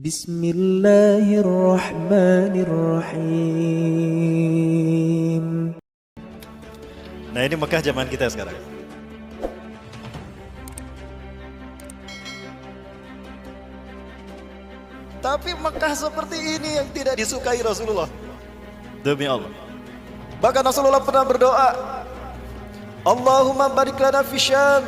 Bismillahirrahmanirrahim. Nah, ini Mekah zaman kita sekarang. Tapi Mekah seperti ini yang tidak disukai Rasulullah. Demi Allah. Bahkan Rasulullah pernah berdoa, Allahumma barik lana fi Syam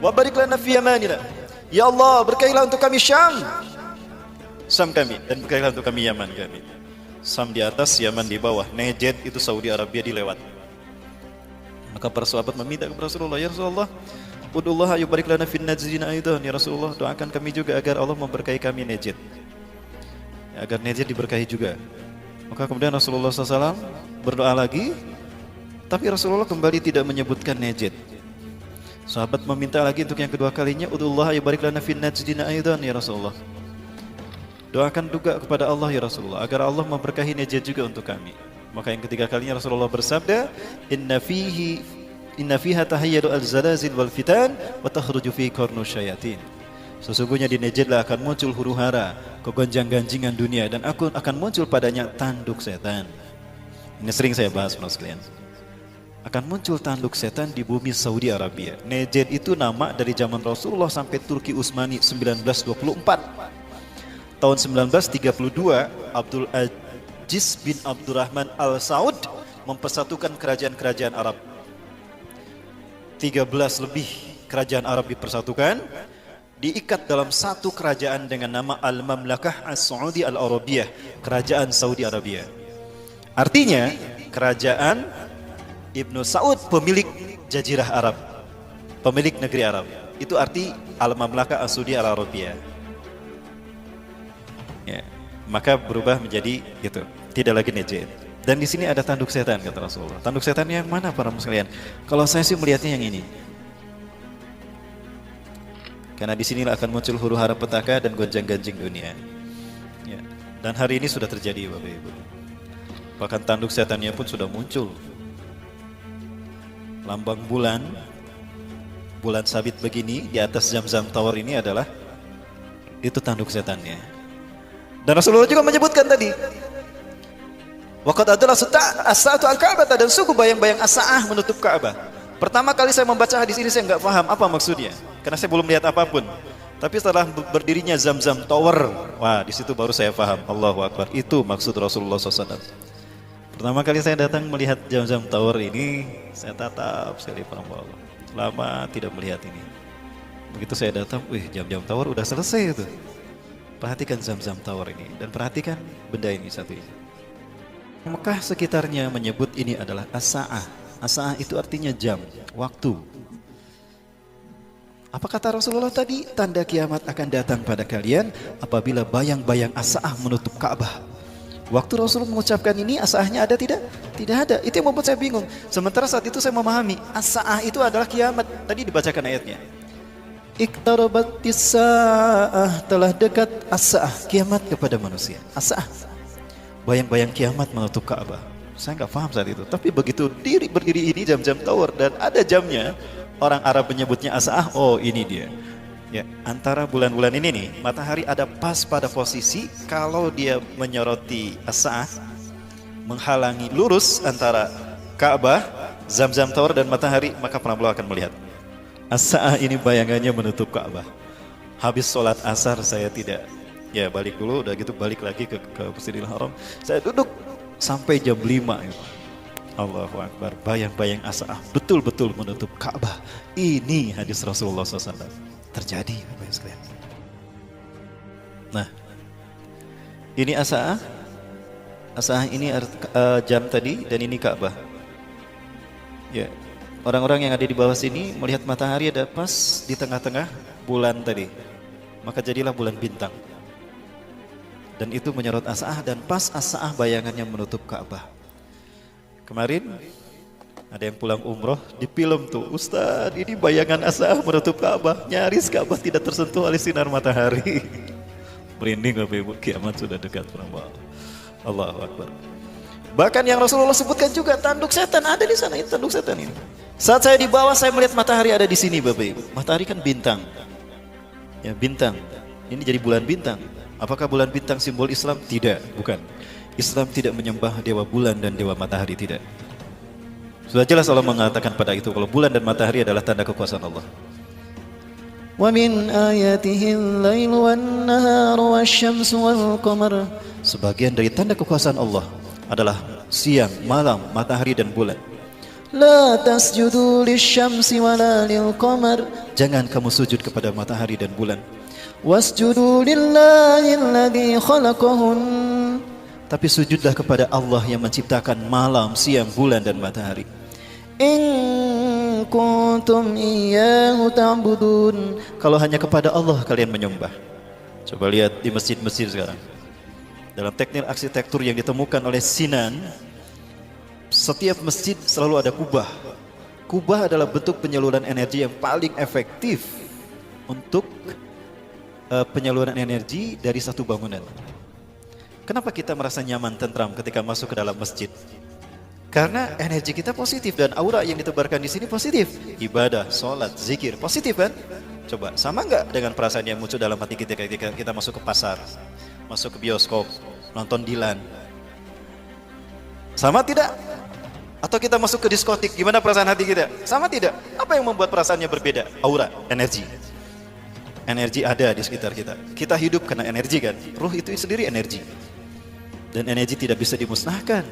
wa barik lana fi Yamanina. Ya Allah, berkailah untuk kami Syam kami, dan berkailah untuk kami Yaman kami. Syam di atas, Yaman di bawah. Najd itu Saudi Arabia dilewat. Maka para sahabat meminta kepada Rasulullah, ya Rasulullah, udullah yubarik lana fin Najdina aidan. Ya Rasulullah, doakan kami juga agar Allah memberkahi kami Najd, agar Najd diberkahi juga. Maka kemudian Rasulullah SAW berdoa lagi, tapi Rasulullah kembali tidak menyebutkan Najd. Sahabat meminta lagi untuk yang kedua kalinya, udullah yubarik lana fin Najdina aidan. Ya Rasulullah, doakan juga kepada Allah ya Rasulullah, agar Allah memberkahi Najd juga untuk kami. Maka yang ketiga kalinya Rasulullah bersabda, Inna fiha tahayyadu al-zalazil wal fitan wa takhruju fi qarnu syayatin. Sesungguhnya di Najdlah akan muncul huru-hara, kegonjang-ganjingan dunia, dan akan muncul padanya tanduk setan. Ini sering saya bahas para sekalian. Akan muncul tanduk setan di bumi Saudi Arabia. Najd itu nama dari zaman Rasulullah sampai Turki Utsmani 1924. Tahun 1932, Abdul Aziz bin Abdurrahman Al-Saud mempersatukan kerajaan-kerajaan Arab. 13 lebih kerajaan Arab dipersatukan, diikat dalam satu kerajaan dengan nama Al-Mamlakah As-Saudi Al-Arabiyah, kerajaan Saudi Arabia. Artinya, kerajaan Ibnu Saud pemilik Jazirah Arab, pemilik negeri Arab. Itu arti Al-Mamlakah As-Saudi Al-Arabiyah. Ya, maka berubah menjadi gitu, tidak lagi Najd. Dan di sini ada tanduk setan kata Rasulullah. Tanduk setan yang mana para muslimin? Kalau saya sih melihatnya yang ini. Karena di sinilah akan muncul huru-hara petaka dan gonjang-ganjing dunia. Ya. Dan hari ini sudah terjadi Bapak Ibu. Bahkan tanduk setannya pun sudah muncul. Lambang bulan sabit begini di atas Zamzam Tower ini adalah itu tanduk setannya. Dan Rasulullah juga menyebutkan tadi, waqad adalah as-sa'atu al-Ka'bah, dan sungguh bayang-bayang as-sa'ah menutup Ka'bah. Pertama kali saya membaca hadis ini saya nggak paham apa maksudnya, karena saya belum lihat apapun. Tapi setelah berdirinya Zamzam Tower, wah di situ baru saya paham. Allahu Akbar, itu maksud Rasulullah SAW. Pertama kali saya datang melihat Zamzam Tower ini, saya tatap sekali para Allah. Lama tidak melihat ini. Begitu saya datang, wih Zamzam Tower udah selesai itu. Perhatikan Zamzam Tower ini, dan perhatikan benda ini satu ini. Mekah sekitarnya menyebut ini adalah as-sa'ah. As-sa'ah itu artinya jam, waktu. Apa kata Rasulullah tadi? Tanda kiamat akan datang pada kalian apabila bayang-bayang as-sa'ah menutup Ka'bah. Waktu Rasulullah mengucapkan ini, as-sa'ahnya ada tidak? Tidak ada. Itu yang membuat saya bingung. Sementara saat itu saya memahami, as-sa'ah itu adalah kiamat. Tadi dibacakan ayatnya. Iqtarabatis sa'ah, telah dekat as-sa'ah, kiamat kepada manusia. As-sa'ah, bayang-bayang kiamat menutup Ka'bah. Saya nggak paham saat itu. Tapi begitu berdiri ini Zamzam Tower dan ada jamnya, orang Arab menyebutnya as-sa'ah. Oh ini dia. Ya, antara bulan-bulan ini nih, matahari ada pas pada posisi kalau dia menyoroti as-sa'ah, menghalangi lurus antara Ka'bah, Zamzam Tower dan matahari, maka penambah akan melihat. As-sa'ah ini bayangannya menutup Ka'bah. Habis sholat asar saya tidak, ya balik dulu, udah gitu balik lagi ke Masjidil Haram. Saya duduk sampai jam 5. Allahu Akbar, bayang-bayang as-sa'ah betul-betul menutup Ka'bah. Ini hadis Rasulullah SAW. Terjadi Bapak sekalian. Nah, ini as-sa'ah. As-sa'ah ini jam tadi, dan ini Ka'bah. Ya. Orang-orang yang ada di bawah sini melihat matahari ada pas di tengah-tengah bulan tadi. Maka jadilah bulan bintang. Dan itu menyorot as-sa'ah, dan pas as-sa'ah bayangannya menutup Ka'bah. Kemarin ada yang pulang umroh di film tuh, Ustaz ini bayangan as-sa'ah menutup Ka'bah. Nyaris Ka'bah tidak tersentuh oleh sinar matahari. Merinding Bapak Ibu, kiamat sudah dekat. Allahu Akbar. Bahkan yang Rasulullah sebutkan juga tanduk setan ada di sana, itu tanduk setan ini. Saat saya di bawah, saya melihat matahari ada di sini Bapak Ibu. Matahari kan bintang. Ya bintang. Ini jadi bulan bintang. Apakah bulan bintang simbol Islam? Tidak, bukan. Islam tidak menyembah dewa bulan dan dewa matahari, tidak. Sudah jelas Allah mengatakan pada itu kalau bulan dan matahari adalah tanda kekuasaan Allah. وَمِنْ آيَاتِهِ اللَّيْلُ وَالنَّهَارُ وَالشَّمْسُ وَالْقَمَرُ. Sebagian dari tanda kekuasaan Allah adalah siang, malam, matahari dan bulan. لَا تَسْجُدُوا لِلشَّمْسِ وَلَا لِلْقَمَرِ. Jangan kamu sujud kepada matahari dan bulan. وَاسْجُدُوا لِلَّهِ الَّذِي خَلَقَهُنَّ. Tapi sujudlah kepada Allah yang menciptakan malam, siang, bulan dan matahari. إِن كُنتُمْ إِيَّاهُ تَعْبُدُونَ. Kalau hanya kepada Allah kalian menyembah. Coba lihat di masjid-masjid sekarang. Dalam teknik arsitektur yang ditemukan oleh Sinan, setiap masjid selalu ada kubah. Kubah adalah bentuk penyaluran energi yang paling efektif untuk penyaluran energi dari satu bangunan. Kenapa kita merasa nyaman, tentram ketika masuk ke dalam masjid? Karena energi kita positif dan aura yang ditebarkan di sini positif. Ibadah, sholat, zikir, positif kan? Coba, sama nggak dengan perasaan yang muncul dalam hati kita ketika kita masuk ke pasar, masuk ke bioskop, nonton Dilan? Sama tidak? Atau kita masuk ke diskotik, gimana perasaan hati kita? Sama tidak? Apa yang membuat perasaannya berbeda? Aura, energi. Energi ada di sekitar kita. Kita hidup karena energi kan? Ruh itu sendiri energi. Dan energi tidak bisa dimusnahkan.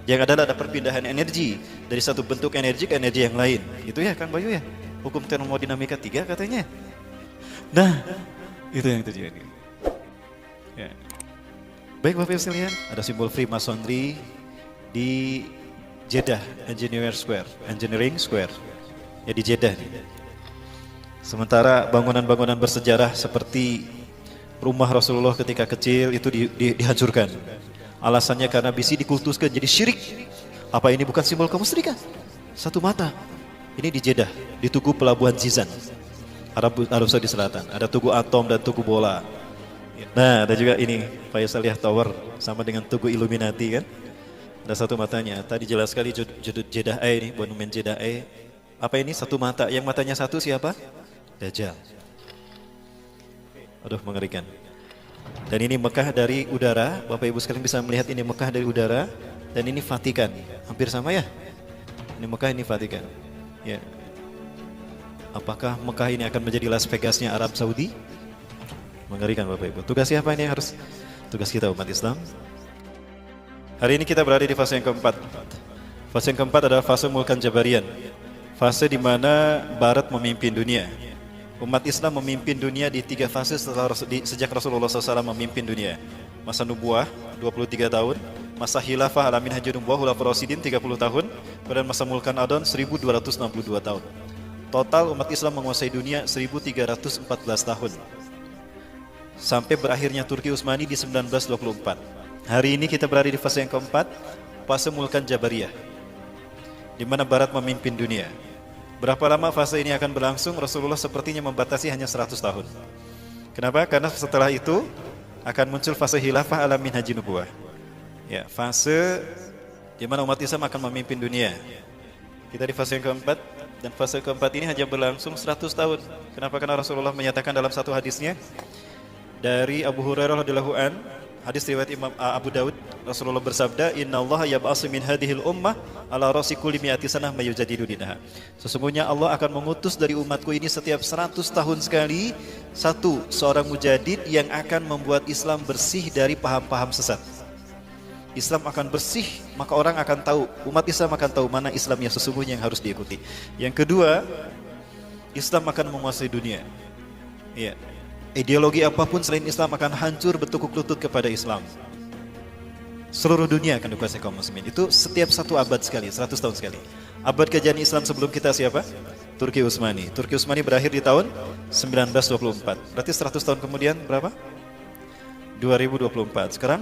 Yang adalah ada perpindahan energi dari satu bentuk energi ke energi yang lain. Itu ya Kang Bayu ya? Hukum termodinamika 3 katanya. Nah, itu yang terjadi. Ya. Baik Bapak Ibu sekalian, ada simbol Freemasonry di Jeddah Engineering Square. Ya di Jeddah nih. Sementara bangunan-bangunan bersejarah seperti rumah Rasulullah ketika kecil itu dihancurkan. Alasannya karena bisi dikultuskan jadi syirik. Apa ini bukan simbol kemusyrikan? Satu mata. Ini di Jeddah, di Tugu Pelabuhan Jizan, Arab Saudi Selatan. Ada Tugu Atom dan Tugu Bola. Nah, ada juga ini Faisaliyah Tower sama dengan Tugu Illuminati kan? Ada satu matanya. Tadi jelas sekali judul Jeddah ini, monumen Jeddah. Apa ini satu mata? Yang matanya satu siapa? Dajjal. Aduh, mengerikan. Dan ini Mekah dari udara. Bapak Ibu sekalian bisa melihat ini Mekah dari udara. Dan ini Vatikan. Hampir sama ya? Ini Mekah, ini Vatikan. Ya. Apakah Mekah ini akan menjadi Las Vegasnya Arab Saudi? Mengerikan Bapak Ibu. Tugas siapa ini harus? Tugas kita umat Islam. Hari ini kita berada di fase yang keempat. Fase yang keempat adalah fase Mulkan Jabarian. Fase di mana Barat memimpin dunia. Umat Islam memimpin dunia di 3 fase sejak Rasulullah SAW memimpin dunia. Masa Nubuah 23 tahun, masa Khilafah Alamin Haji Nubuah Khulafaur Rasyidin 30 tahun, dan masa Mulkan Adon 1262 tahun. Total umat Islam menguasai dunia 1314 tahun. Sampai berakhirnya Turki Utsmani di 1924. Hari ini kita berada di fase yang keempat, fase Mulkan Jabariyah, di mana Barat memimpin dunia. Berapa lama fase ini akan berlangsung? Rasulullah sepertinya membatasi hanya 100 tahun. Kenapa? Karena setelah itu akan muncul fase Khilafah Alamin Haji Nubuah. Ya, fase di mana umat Islam akan memimpin dunia. Kita di fase yang keempat, dan fase keempat ini hanya berlangsung 100 tahun. Kenapa? Karena Rasulullah menyatakan dalam satu hadisnya dari Abu Hurairah radhiyallahu an, hadis riwayat Imam Abu Daud, Rasulullah bersabda, "Innallaha yab'atsu min hadhil ummah ala ra'si kulli mi'ati sanah mayujadidu dinaha." Sesungguhnya Allah akan mengutus dari umatku ini setiap 100 tahun sekali seorang mujadid yang akan membuat Islam bersih dari paham-paham sesat. Islam akan bersih, maka orang akan tahu, umat Islam akan tahu mana Islam yang sesungguhnya yang harus diikuti. Yang kedua, Islam akan menguasai dunia. Ya. Ideologi apapun selain Islam akan hancur bertukuk lutut kepada Islam. Seluruh dunia akan dikuasai kaum muslimin. Itu setiap 1 abad sekali, 100 tahun sekali. Abad kejayaan Islam sebelum kita siapa? Turki Utsmani. Turki Utsmani berakhir di tahun 1924. Berarti 100 tahun kemudian berapa? 2024. Sekarang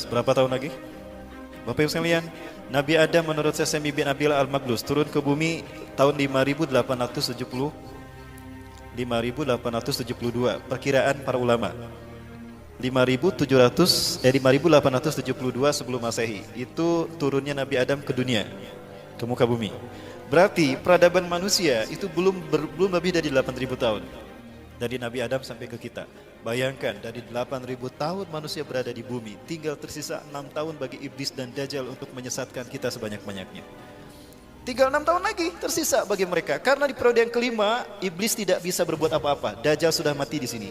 berapa tahun lagi? Bapak Ibu sekalian, Nabi Adam menurut Sesemi bin Abil Al-Maglus turun ke bumi tahun 5872 perkiraan para ulama. 5872 sebelum Masehi itu turunnya Nabi Adam ke dunia, ke muka bumi. Berarti peradaban manusia itu belum lebih dari 8.000 tahun dari Nabi Adam sampai ke kita. Bayangkan dari 8.000 tahun manusia berada di bumi, tinggal tersisa 6 tahun bagi iblis dan dajjal untuk menyesatkan kita sebanyak-banyaknya. Tinggal 6 tahun lagi tersisa bagi mereka. Karena di periode yang kelima, iblis tidak bisa berbuat apa-apa. Dajjal sudah mati di sini.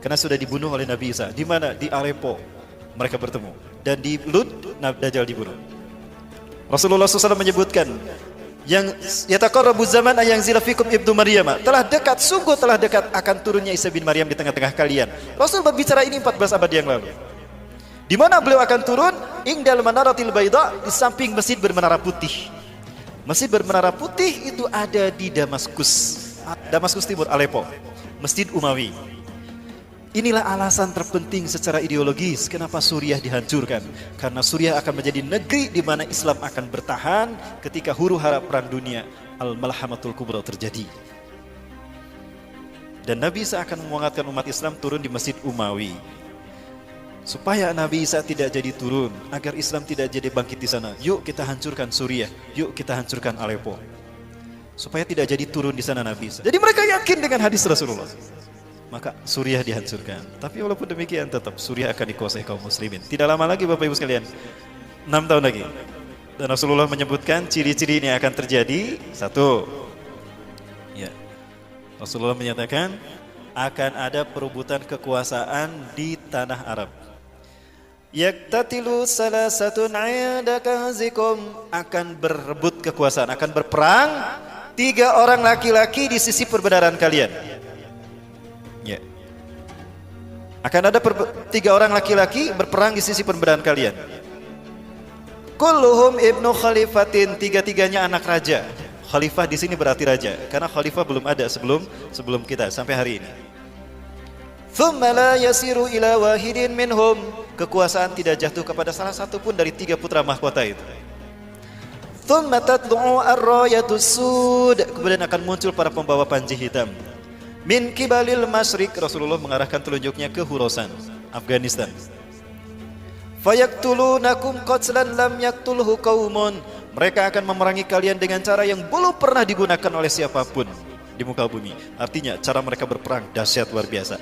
Karena sudah dibunuh oleh Nabi Isa. Di mana? Di Aleppo mereka bertemu. Dan di Lut, Dajjal dibunuh. Rasulullah SAW menyebutkan, yang yataqarrabu zaman ayang zilafikum ibnu Maryam, telah dekat, sungguh telah dekat akan turunnya Isa bin Maryam di tengah-tengah kalian. Rasul berbicara ini 14 abad yang lalu. Di mana beliau akan turun? Ingdal manaratil baida, di samping masjid bermenara putih. Masjid bermenara putih itu ada di Damaskus Timur, Aleppo, Masjid Umawi. Inilah alasan terpenting secara ideologis kenapa Suriah dihancurkan. Karena Suriah akan menjadi negeri di mana Islam akan bertahan ketika huru-hara perang dunia Al-Malhamatul Kubra terjadi. Dan Nabi Isa akan menguatkan umat Islam turun di Masjid Umawi. Supaya Nabi Isa tidak jadi turun, agar Islam tidak jadi bangkit di sana. Yuk kita hancurkan Suriah, yuk kita hancurkan Aleppo. Supaya tidak jadi turun di sana Nabi Isa. Jadi mereka yakin dengan hadis Rasulullah. Maka Suriah dihancurkan. Tapi walaupun demikian tetap Suriah akan dikuasai kaum muslimin. Tidak lama lagi Bapak Ibu sekalian, 6 tahun lagi. Dan Rasulullah menyebutkan ciri-ciri ini akan terjadi. Satu, ya, Rasulullah menyatakan akan ada perebutan kekuasaan di tanah Arab. Yaktatilu salasatun 'inda kanzikum, akan berebut kekuasaan, akan berperang 3 orang laki-laki di sisi perbenaran kalian. Ya. Akan ada 3 orang laki-laki berperang di sisi perbenaran kalian. Kulluhum ibnu khalifatin, 3-tiganya anak raja. Khalifah di sini berarti raja, karena khalifah belum ada sebelum kita sampai hari ini. Thumma la yasiru ila wahidin minhum, kekuasaan tidak jatuh kepada salah satu pun dari 3 putra mahkota itu. Thumma tatlu'u ar-rayatus sud, kemudian akan muncul para pembawa panji hitam. Min kibalil masyriq, Rasulullah mengarahkan telunjuknya ke Khurasan, Afghanistan. Fayaktulunakum qatlan lam yaktulhu qaumun, mereka akan memerangi kalian dengan cara yang belum pernah digunakan oleh siapapun di muka bumi. Artinya cara mereka berperang dahsyat luar biasa.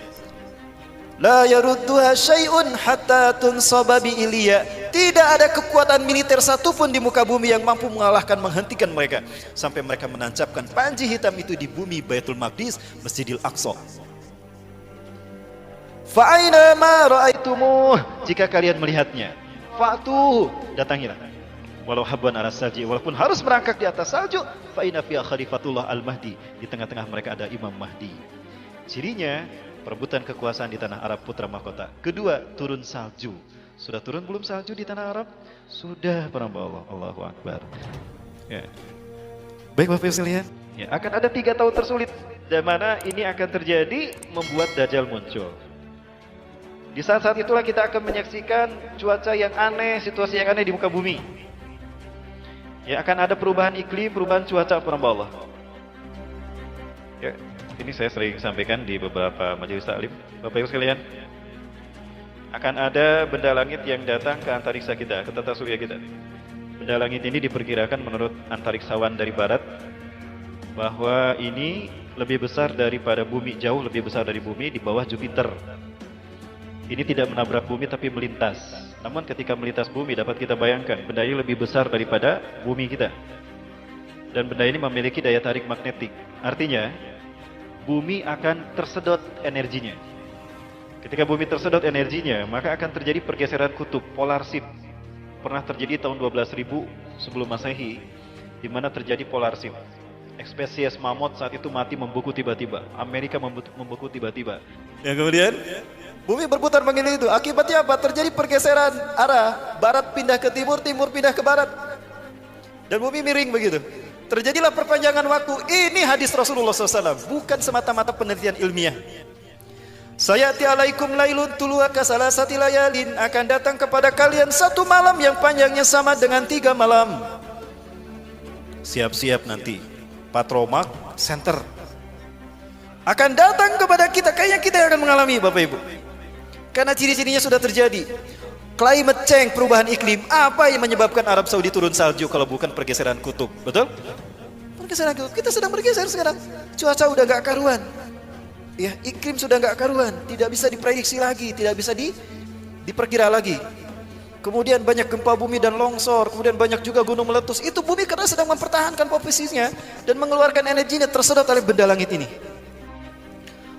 La yarudduha syai'un hatta tunsaba bi Iliya, tidak ada kekuatan militer satupun di muka bumi yang mampu menghentikan mereka sampai mereka menancapkan panji hitam itu di bumi Baitul Maqdis, Masjidil Aqsa. Fa aina ma ra'aitumuh, jika kalian melihatnya, fa'tu, datangilah. Walau habban ala salji, walaupun harus merangkak di atas salju, fa inna fiha khalifatullah al-Mahdi, di tengah-tengah mereka ada Imam Mahdi. Cirinya perebutan kekuasaan di tanah Arab putra mahkota. Kedua, turun salju. Sudah turun belum salju di tanah Arab? Sudah, para Allah. Allahu Akbar. Ya. Baik Bapak Ibu sekalian, ya, akan ada 3 tahun tersulit di mana ini akan terjadi membuat Dajjal muncul. Di saat-saat itulah kita akan menyaksikan cuaca yang aneh, situasi yang aneh di muka bumi. Ya, akan ada perubahan iklim, perubahan cuaca, para Allah. Ya. Ini saya sering sampaikan di beberapa majelis taklim. Bapak Ibu sekalian, akan ada benda langit yang datang ke antariksa kita, ke tata surya kita. Benda langit ini diperkirakan menurut antariksawan dari barat bahwa ini lebih besar daripada bumi, jauh lebih besar dari bumi, di bawah Jupiter. Ini tidak menabrak bumi tapi melintas. Namun ketika melintas bumi dapat kita bayangkan benda ini lebih besar daripada bumi kita. Dan benda ini memiliki daya tarik magnetik. Artinya bumi akan tersedot energinya. Ketika bumi tersedot energinya, maka akan terjadi pergeseran kutub, polar shift. Pernah terjadi tahun 12.000 sebelum Masehi, di mana terjadi polar shift. Spesies mamut saat itu mati membeku tiba-tiba. Amerika membeku tiba-tiba. Yang kemudian bumi berputar mengelilingi itu. Akibatnya apa? Terjadi pergeseran arah, barat pindah ke timur, timur pindah ke barat. Dan bumi miring begitu. Terjadilah perpanjangan waktu. Ini hadis Rasulullah SAW, bukan semata-mata penelitian ilmiah. Sayati alaikum lailun tulu'a kasalasati layalin, akan datang kepada kalian 1 malam yang panjangnya sama dengan 3 malam. Siap-siap nanti Patromak Center akan datang kepada kita, kayaknya kita akan mengalami Bapak Ibu. Karena ciri-cirinya sudah terjadi. Climate change, perubahan iklim. Apa yang menyebabkan Arab Saudi turun salju kalau bukan pergeseran kutub? Betul? Pergeseran kutub. Kita sedang bergeser sekarang. Cuaca udah gak karuan. Ya, iklim sudah nggak karuan, tidak bisa diprediksi lagi, tidak bisa diperkira lagi. Kemudian banyak gempa bumi dan longsor, kemudian banyak juga gunung meletus. Itu bumi karena sedang mempertahankan posisinya dan mengeluarkan energinya tersedot oleh benda langit ini.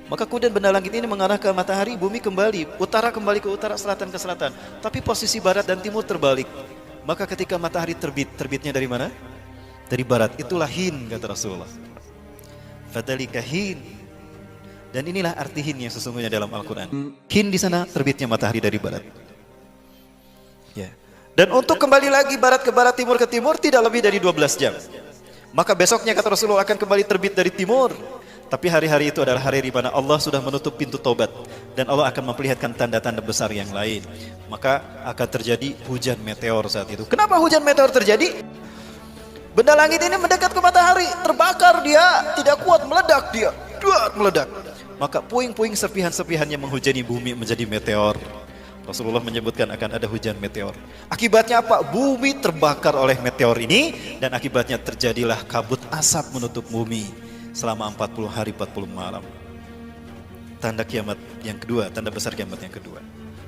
Maka kemudian benda langit ini mengarah ke matahari, bumi kembali, utara kembali ke utara, selatan ke selatan. Tapi posisi barat dan timur terbalik. Maka ketika matahari terbitnya dari mana? Dari barat. Itulah hin, kata Rasulullah. Fadhalika hin. Dan inilah arti hin yang sesungguhnya dalam Al-Quran. Hin di sana terbitnya matahari dari barat. Ya. Dan untuk kembali lagi barat ke barat, timur ke timur tidak lebih dari 12 jam. Maka besoknya kata Rasulullah akan kembali terbit dari timur. Tapi hari-hari itu adalah hari di mana Allah sudah menutup pintu taubat dan Allah akan memperlihatkan tanda-tanda besar yang lain. Maka akan terjadi hujan meteor saat itu. Kenapa hujan meteor terjadi? Benda langit ini mendekat ke matahari, terbakar dia, tidak kuat, meledak dia, meledak. Maka puing-puing serpihan-serpihannya menghujani bumi menjadi meteor. Rasulullah menyebutkan akan ada hujan meteor. Akibatnya apa? Bumi terbakar oleh meteor ini dan akibatnya terjadilah kabut asap menutup bumi selama 40 hari 40 malam. Tanda kiamat yang kedua, tanda besar kiamat yang kedua.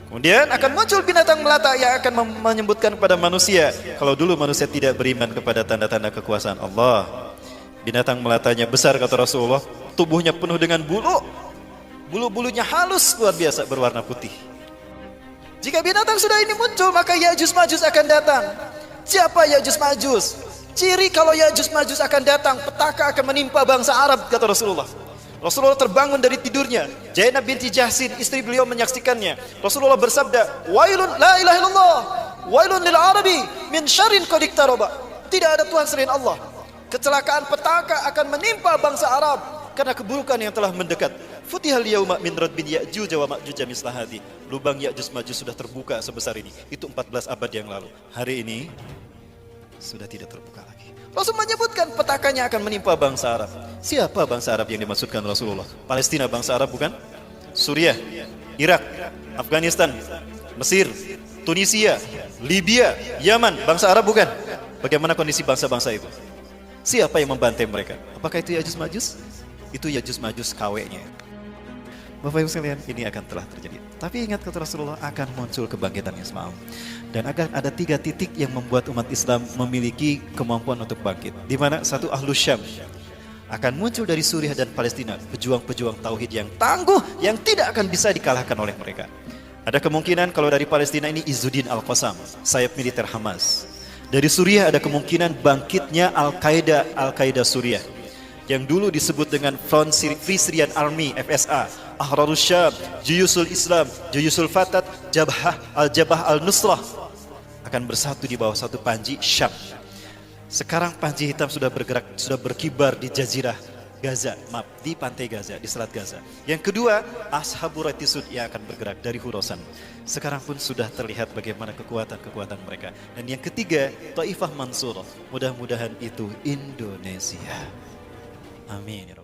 Kemudian akan muncul binatang melata yang akan menyebutkan kepada manusia. Kalau dulu manusia tidak beriman kepada tanda-tanda kekuasaan Allah, binatang melatanya besar kata Rasulullah, tubuhnya penuh dengan bulu. Bulu-bulunya halus luar biasa berwarna putih. Jika binatang sudah ini muncul, maka Ya'juj Ma'juj akan datang. Siapa Ya'juj Ma'juj? Ciri kalau Ya'juj Ma'juj akan datang, petaka akan menimpa bangsa Arab, kata Rasulullah. Rasulullah terbangun dari tidurnya. Zainab binti Jahsin, istri beliau, menyaksikannya. Rasulullah bersabda, Wailun la ilaha illallah, wailun lil arabi min syarrin qad iqtaraba. Tidak ada Tuhan selain Allah. Kecelakaan petaka akan menimpa bangsa Arab karena keburukan yang telah mendekat. Futihal yauma min radbin Ya'juj wa Ma'juj mislah hadhi. Lubang Ya'juj Ma'juj sudah terbuka sebesar ini. Itu 14 abad yang lalu. Hari ini sudah tidak terbuka lagi. Rasul menyebutkan petakanya akan menimpa bangsa Arab. Siapa bangsa Arab yang dimaksudkan Rasulullah? Palestina bangsa Arab bukan? Suriah, Irak, Afghanistan, Mesir, Tunisia, Libya, Yaman, bangsa Arab bukan? Bagaimana kondisi bangsa-bangsa itu? Siapa yang membantai mereka? Apakah itu Ya'juj Ma'juj? Itu Ya'juj Ma'juj KW-nya. Bapak Ibu sekalian, ini akan telah terjadi. Tapi ingat kata Rasulullah, akan muncul kebangkitan yang semalam. Dan akan ada 3 titik yang membuat umat Islam memiliki kemampuan untuk bangkit. Di mana? Satu, Ahlus Syam. Akan muncul dari Suriah dan Palestina pejuang-pejuang tauhid yang tangguh, yang tidak akan bisa dikalahkan oleh mereka. Ada kemungkinan kalau dari Palestina ini Izzuddin Al-Qassam, sayap militer Hamas. Dari Suriah ada kemungkinan bangkitnya Al-Qaeda Suriah, yang dulu disebut dengan Front Free Syrian Army, FSA, Ahrarus Syam, Juyusul Islam, Juyusul Fatat, Al-Jabhah Al-Nusrah, akan bersatu di bawah satu panji Syam. Sekarang panji hitam sudah bergerak, sudah berkibar di Jazirah Gaza, di pantai Gaza, di Selat Gaza. Yang kedua, Ashabur Ratisud yang akan bergerak dari Khurasan. Sekarang pun sudah terlihat bagaimana kekuatan-kekuatan mereka. Dan yang ketiga, Taifah Mansurah. Mudah-mudahan itu Indonesia. Amin ya Rabbal.